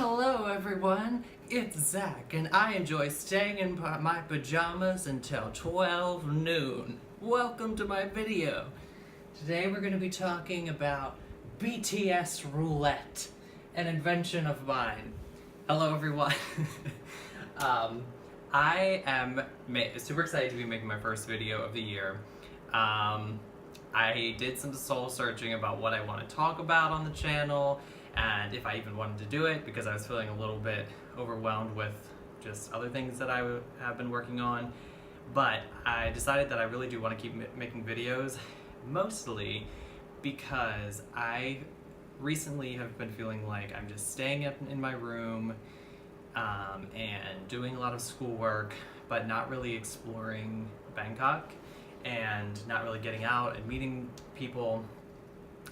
Hello everyone, it's Zach and I enjoy staying in my pajamas until 12 noon. Welcome to my video. Today we're going to be talking about BTS Roulette, an invention of mine. Hello everyone. I am super excited to be making my first video of the year. I did some soul searching about what I want to talk about on the channel and if I even wanted to do it, because I was feeling a little bit overwhelmed with just other things that I have been working on. But I decided that I really do want to keep making videos, mostly because I recently have been feeling like I'm just staying up in my room and doing a lot of schoolwork, but not really exploring Bangkok and not really getting out and meeting people.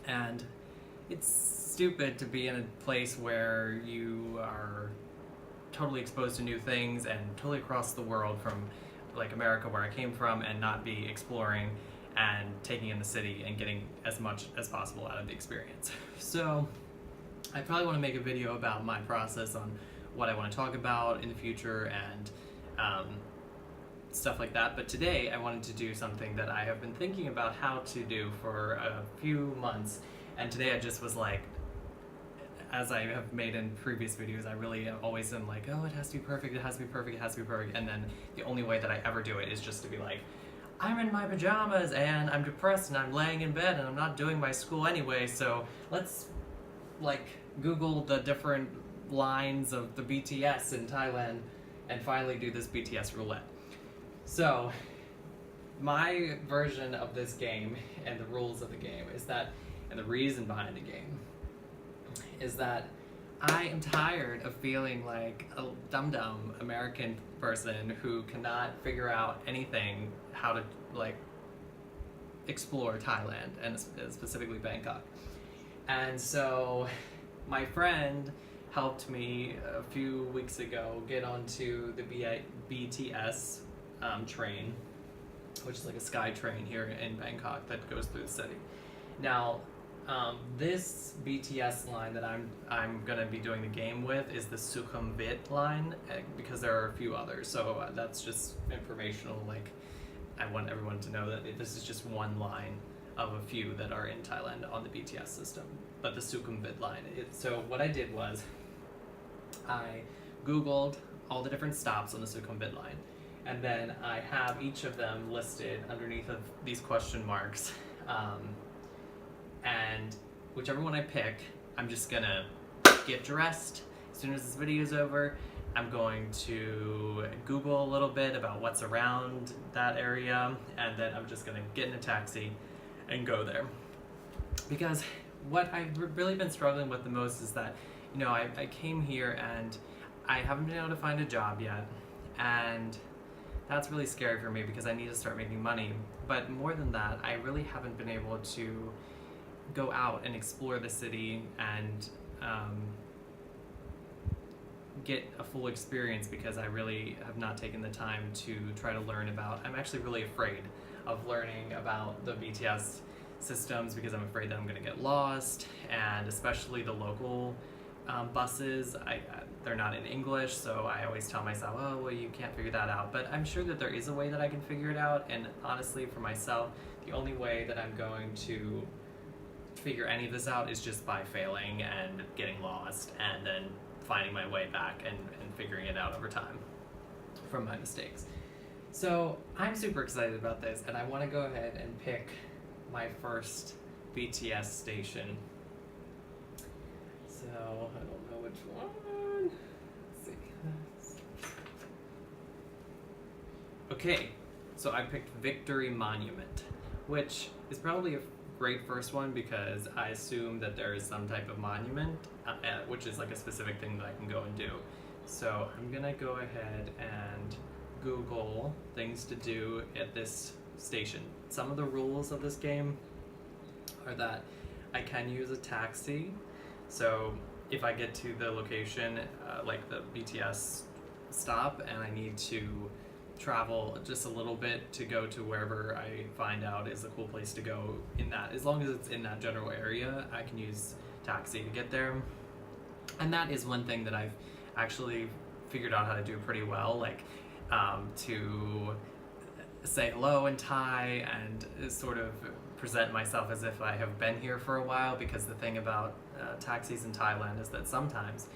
And it's stupid to be in a place where you are totally exposed to new things and totally across the world from like America, where I came from, and not be exploring and taking in the city and getting as much as possible out of the experience. So I probably want to make a video about my process on what I want to talk about in the future and stuff like that. But today I wanted to do something that I have been thinking about how to do for a few months, and today I just was like, as I have made in previous videos, I really always am like, oh, it has to be perfect, it has to be perfect, it has to be perfect, and then the only way that I ever do it is just to be like, I'm in my pajamas and I'm depressed and I'm laying in bed and I'm not doing my school anyway, so let's like Google the different lines of the BTS in Thailand and finally do this BTS Roulette. So my version of this game and the rules of the game is that, and the reason behind the game is that I am tired of feeling like a dumb American person who cannot figure out anything how to like explore Thailand and specifically Bangkok. And so my friend helped me a few weeks ago get onto the BTS train, which is like a sky train here in Bangkok that goes through the city. Now, this BTS line that I'm gonna be doing the game with is the Sukhumvit line, because there are a few others. So that's just informational. Like, I want everyone to know that this is just one line of a few that are in Thailand on the BTS system. But the Sukhumvit line. So what I did was I Googled all the different stops on the Sukhumvit line, and then I have each of them listed underneath of these question marks. And whichever one I pick, I'm just gonna get dressed. As soon as this video is over, I'm going to Google a little bit about what's around that area, and then I'm just gonna get in a taxi and go there. Because what I've really been struggling with the most is that, you know, I came here and I haven't been able to find a job yet, and that's really scary for me because I need to start making money. But more than that, I really haven't been able to go out and explore the city and get a full experience, because I really have not taken the time to try to learn about. I'm actually really afraid of learning about the BTS systems because I'm afraid that I'm going to get lost, and especially the local buses, they're not in English, so I always tell myself, oh, well, you can't figure that out. But I'm sure that there is a way that I can figure it out, and honestly, for myself, the only way that I'm going to figure any of this out is just by failing and getting lost and then finding my way back and figuring it out over time from my mistakes. So I'm super excited about this, and I want to go ahead and pick my first BTS station. So I don't know which one. Let's see. Okay, so I picked Victory Monument, which is probably a great first one because I assume that there is some type of monument, which is like a specific thing that I can go and do. So I'm gonna go ahead and Google things to do at this station. Some of the rules of this game are that I can use a taxi. So if I get to the location, like the BTS stop, and I need to travel just a little bit to go to wherever I find out is a cool place to go in that, as long as it's in that general area, I can use taxi to get there. And that is one thing that I've actually figured out how to do pretty well, like to say hello in Thai and sort of present myself as if I have been here for a while, because the thing about taxis in Thailand is that sometimes,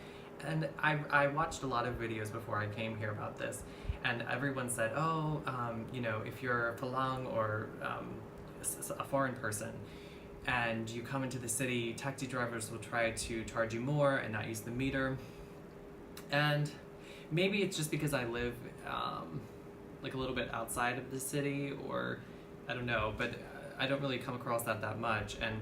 and I watched a lot of videos before I came here about this, and everyone said, oh, you know, if you're a Falang or a foreign person and you come into the city, taxi drivers will try to charge you more and not use the meter. And maybe it's just because I live like a little bit outside of the city, or I don't know, but I don't really come across that much. And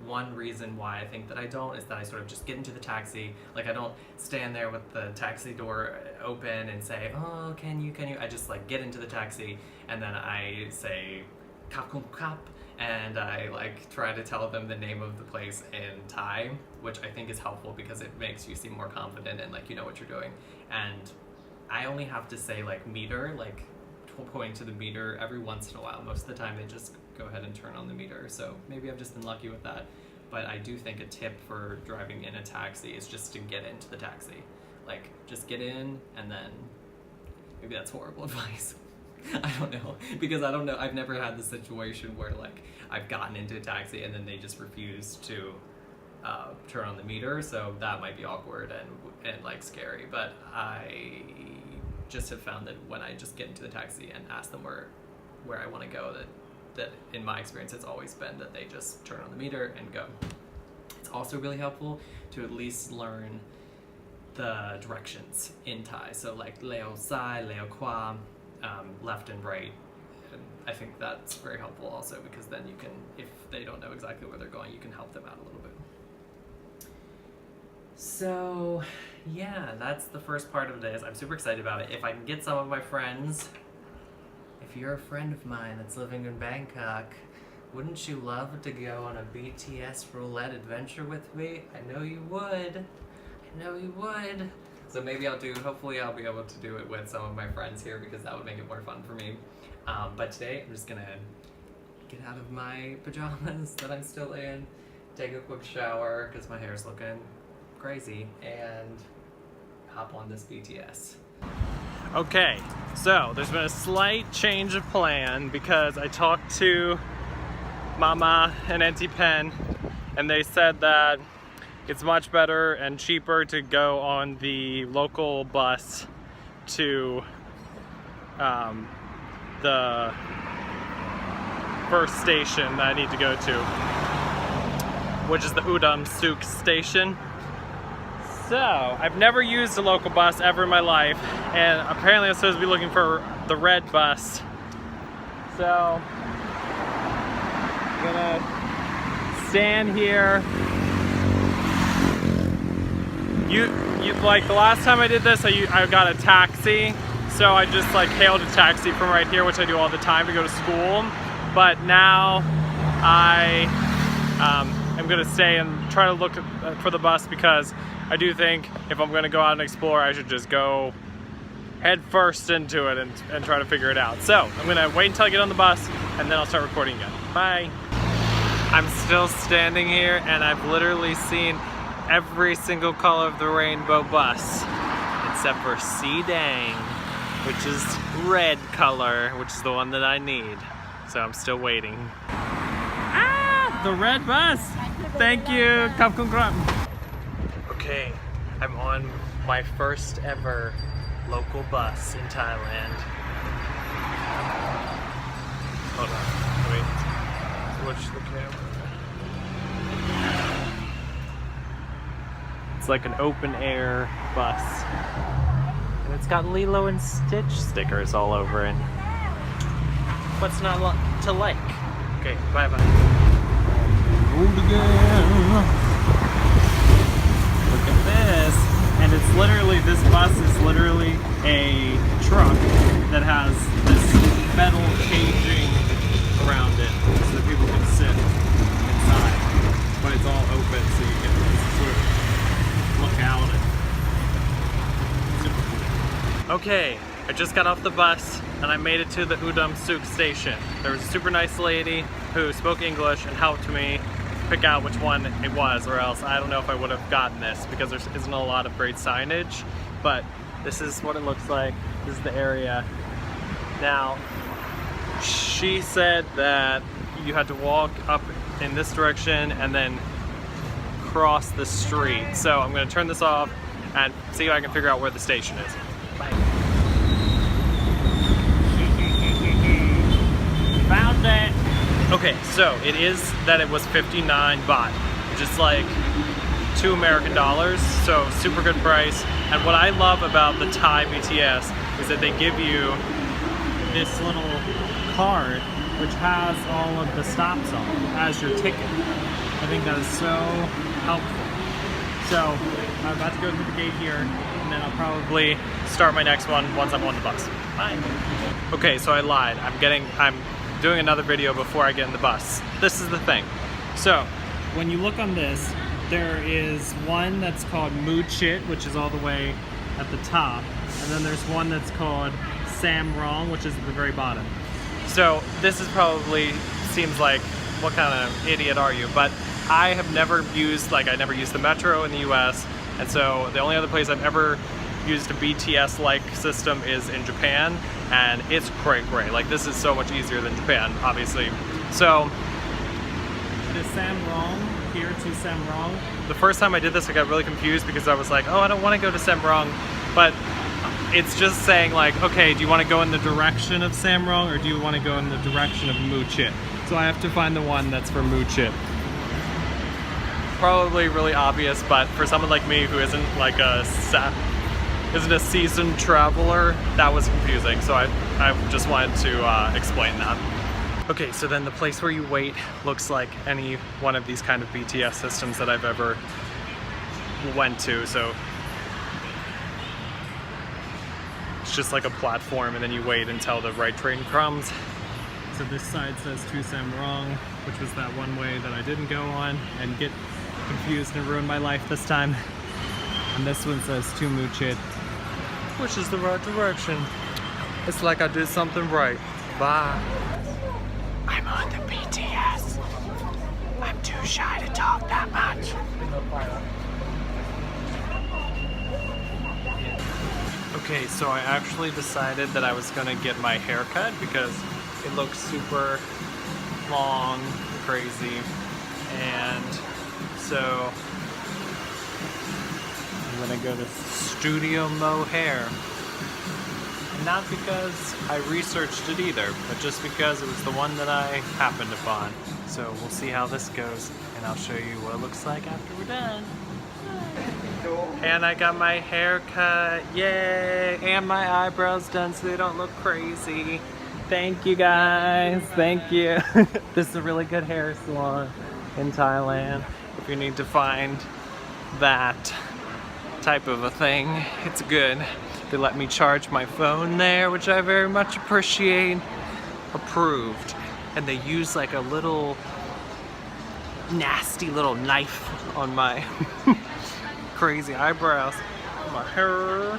one reason why I think that I don't is that I sort of just get into the taxi. Like, I don't stand there with the taxi door open and say, oh, can you? I just like get into the taxi and then I say kap kum kap, and I like try to tell them the name of the place in Thai, which I think is helpful because it makes you seem more confident and like you know what you're doing. And I only have to say like meter, like point to the meter every once in a while. Most of the time they just go ahead and turn on the meter, so maybe I've just been lucky with that. But I do think a tip for driving in a taxi is just to get into the taxi. Like, just get in, and then maybe that's horrible advice. I don't know, because I don't know, I've never had the situation where like I've gotten into a taxi and then they just refuse to turn on the meter, so that might be awkward and like scary. But I just have found that when I just get into the taxi and ask them where I want to go, that in my experience it's always been that they just turn on the meter and go. It's also really helpful to at least learn the directions in Thai, so like leo sai, leo kwa, left and right. And I think that's very helpful also, because then you can, if they don't know exactly where they're going, you can help them out a little bit. So yeah, that's the first part of this. I'm super excited about it. If I can get some of my friends, if you're a friend of mine that's living in Bangkok, wouldn't you love to go on a BTS Roulette adventure with me? I know you would. I know you would. So maybe hopefully I'll be able to do it with some of my friends here, because that would make it more fun for me. But today I'm just gonna get out of my pajamas that I'm still in, take a quick shower because my hair's looking crazy, and hop on this BTS. Okay, so there's been a slight change of plan because I talked to Mama and Auntie Pen, and they said that it's much better and cheaper to go on the local bus to the first station that I need to go to, which is the Udam Suk station. So, I've never used a local bus ever in my life, and apparently I'm supposed to be looking for the red bus. So, I'm gonna stand here. You like the last time I did this, I got a taxi, so I just like hailed a taxi from right here, which I do all the time to go to school. But now I'm gonna stay and try to look for the bus, because I do think if I'm gonna go out and explore, I should just go head first into it and try to figure it out. So I'm gonna wait until I get on the bus, and then I'll start recording again. Bye. I'm still standing here, and I've literally seen every single color of the rainbow bus, except for Sidang, which is red color, which is the one that I need. So I'm still waiting. Ah, the red bus. Thank you. Khop khun krap. Okay, I'm on my first ever local bus in Thailand. Hold on, wait, switch the camera. It's like an open air bus. And it's got Lilo and Stitch stickers all over it. What's not to like? Okay, bye bye. Road again. Look at this. And it's literally, this bus is literally a truck that has this metal caging around it so that people can sit inside. But it's all open, so you can sort of look out. Super cool. Okay, I just got off the bus and I made it to the Udam Suk station. There was a super nice lady who spoke English and helped me pick out which one it was, or else I don't know if I would have gotten this because there isn't a lot of great signage. But this is what it looks like. This is the area. Now, she said that you had to walk up in this direction and then cross the street. So I'm gonna turn this off and see if I can figure out where the station is. Bye. Found it. Okay, so it is that it was 59 baht, which is like $2 American, so super good price. And what I love about the Thai BTS is that they give you this little card which has all of the stops on it as your ticket. I think that is so helpful. So I'm about to go through the gate here, and then I'll probably start my next one once I'm on the bus. Bye. Okay, so I lied. I'm doing another video before I get in the bus. This is the thing. So when you look on this, there is one that's called Moochit, which is all the way at the top, and then there's one that's called Samrong, which is at the very bottom. So this is probably seems like, what kind of idiot are you? But I have never used, I never used the metro in the US, and so the only other place I've ever used a BTS-like system is in Japan, and it's great. Like, this is so much easier than Japan, obviously. So the Samrong here to Samrong. The first time I did this, I got really confused because I was like, oh, I don't want to go to Samrong, but it's just saying like, okay, do you want to go in the direction of Samrong or do you want to go in the direction of Moochit? So I have to find the one that's for Moochit. Probably really obvious, but for someone like me who isn't like a seasoned traveler, that was confusing. So I just wanted to explain that. Okay, so then the place where you wait looks like any one of these kind of BTS systems that I've ever went to. So it's just like a platform, and then you wait until the right train comes. So this side says to Samrong, which was that one way that I didn't go on and get confused and ruin my life this time. And this one says to Moochit, which is the right direction. It's like I did something right. Bye. I'm on the BTS. I'm too shy to talk that much. Okay, so I actually decided that I was gonna get my hair cut because it looks super long, crazy, and so I'm gonna go to Studio Mohair. And not because I researched it either, but just because it was the one that I happened upon. So we'll see how this goes, and I'll show you what it looks like after we're done. And I got my hair cut, yay! And my eyebrows done so they don't look crazy. Thank you guys, thank you. This is a really good hair salon in Thailand. If you need to find that type of a thing, it's good. They let me charge my phone there, which I very much appreciate. Approved. And they use like a little nasty little knife on my crazy eyebrows. My hair.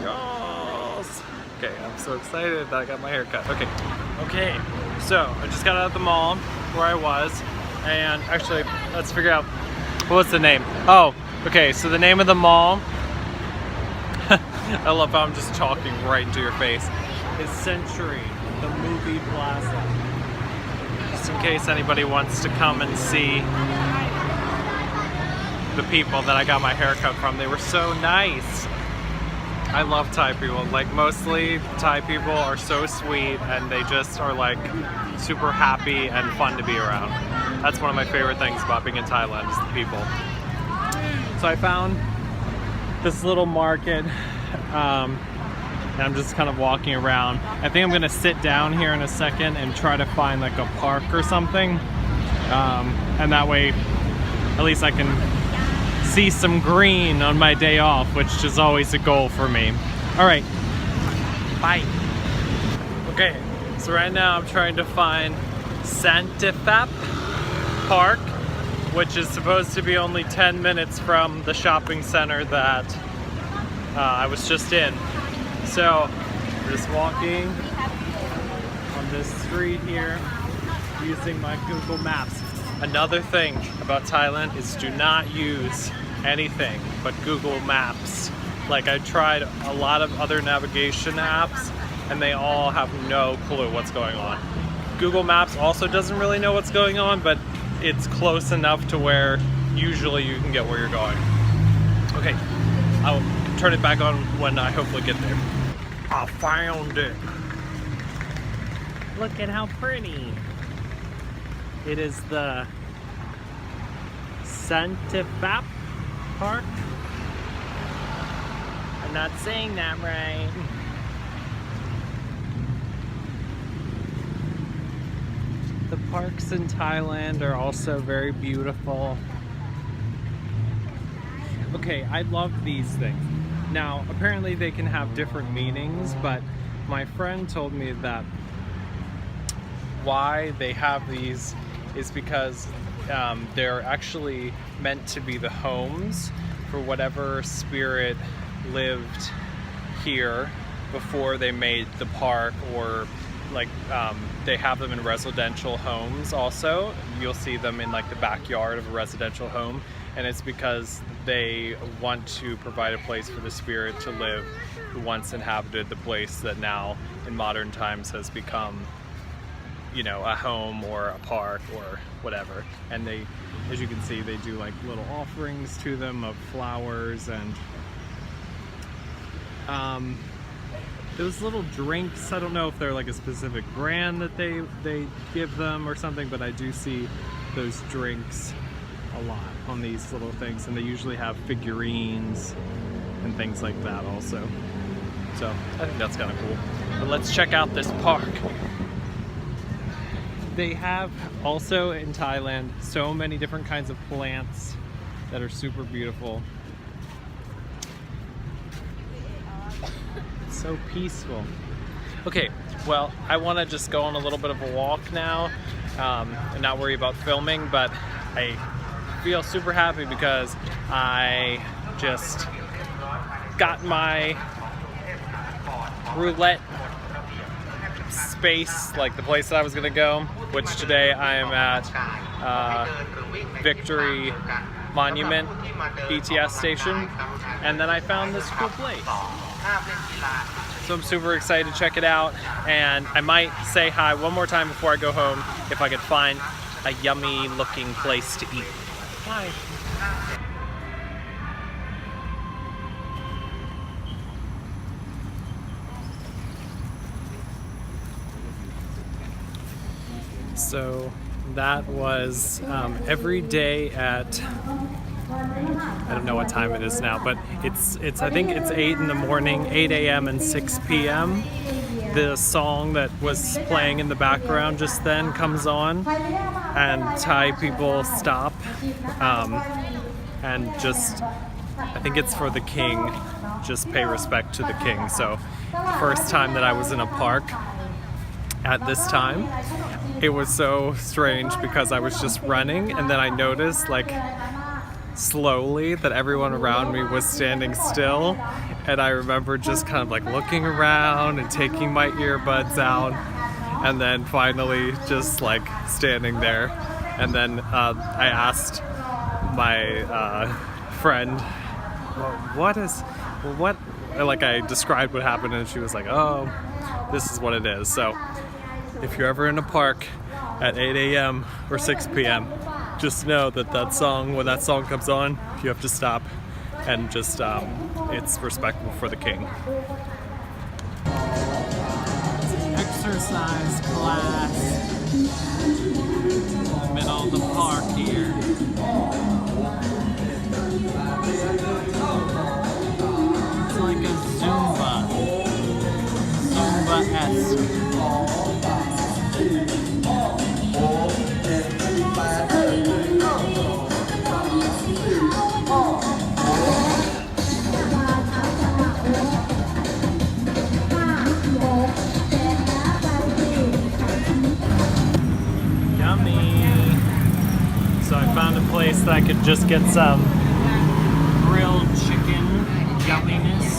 Yes. Okay, I'm so excited that I got my hair cut. Okay, so I just got out of the mall where I was, and actually, let's figure out what's the name. Oh, okay, so the name of the mall, I love how I'm just talking right into your face, is Century, the movie plaza. Just in case anybody wants to come and see the people that I got my hair cut from. They were so nice. I love Thai people. Like, mostly Thai people are so sweet, and they just are like super happy and fun to be around. That's one of my favorite things about being in Thailand, is the people. So I found this little market, and I'm just kind of walking around. I think I'm gonna sit down here in a second and try to find like a park or something, and that way at least I can see some green on my day off, which is always a goal for me. All right, bye. Okay, so right now I'm trying to find Santifap Park, which is supposed to be only 10 minutes from the shopping center that I was just in. So we're just walking on this street here using my Google Maps. Another thing about Thailand is do not use anything but Google Maps. Like, I tried a lot of other navigation apps and they all have no clue what's going on. Google Maps also doesn't really know what's going on, but it's close enough to where usually you can get where you're going. Okay, I'll turn it back on when I hopefully get there. I found it. Look at how pretty. It is the Sukhumvit Park. I'm not saying that right. The parks in Thailand are also very beautiful. Okay, I love these things. Now, apparently they can have different meanings, but my friend told me that why they have these is because they're actually meant to be the homes for whatever spirit lived here before they made the park, or like they have them in residential homes also. You'll see them in like the backyard of a residential home, and it's because they want to provide a place for the spirit to live who once inhabited the place that now in modern times has become, you know, a home or a park or whatever. And they, as you can see, they do like little offerings to them of flowers and those little drinks. I don't know if they're like a specific brand that they give them or something, but I do see those drinks a lot on these little things, and they usually have figurines and things like that also. So I think that's kind of cool. But let's check out this park. They have also in Thailand so many different kinds of plants that are super beautiful. It's so peaceful. Okay, well, I want to just go on a little bit of a walk now and not worry about filming, but I feel super happy because I just got my roulette space, like the place that I was gonna go, which today I am at Victory Monument BTS station, and then I found this cool place. So I'm super excited to check it out, and I might say hi one more time before I go home if I could find a yummy looking place to eat. Hi. So that was every day at, I don't know what time it is now, but it's I think it's 8 in the morning, 8 a.m. and 6 p.m. The song that was playing in the background just then comes on, and Thai people stop and just, I think it's for the king, just pay respect to the king. So first time that I was in a park at this time, it was so strange because I was just running, and then I noticed like slowly that everyone around me was standing still, and I remember just kind of like looking around and taking my earbuds out, and then finally just like standing there. And then I asked my friend, what like I described what happened, and she was like, oh, this is what it is. So if you're ever in a park at 8 a.m. or 6 p.m., just know that that song, when that song comes on, you have to stop and just, it's respectful for the king. It's an exercise class in the middle of the park here. It's like a Zumba-esque. So I found a place that I could just get some grilled chicken yumminess.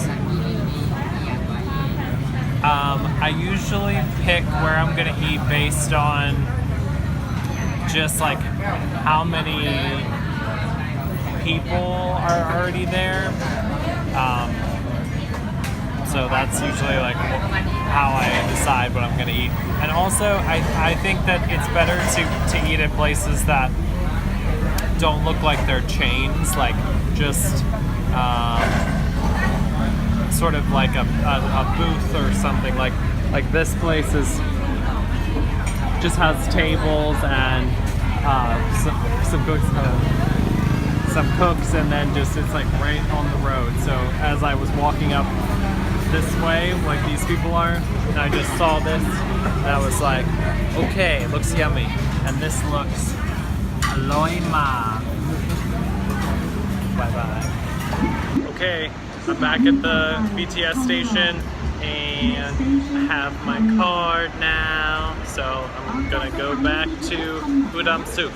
I usually pick where I'm gonna eat based on just like how many people are already there. So that's usually like how I decide what I'm gonna eat. And also, I think that it's better to eat at places that don't look like they're chains, like just sort of like a booth or something. Like this place is just has tables and some cooks, and then just it's like right on the road. So as I was walking up this way, like these people are, and I just saw this, and I was like, okay, it looks yummy, and this looks aloy ma. Bye bye. Okay, I'm back at the BTS station, and I have my card now, so I'm gonna go back to Udam Suk.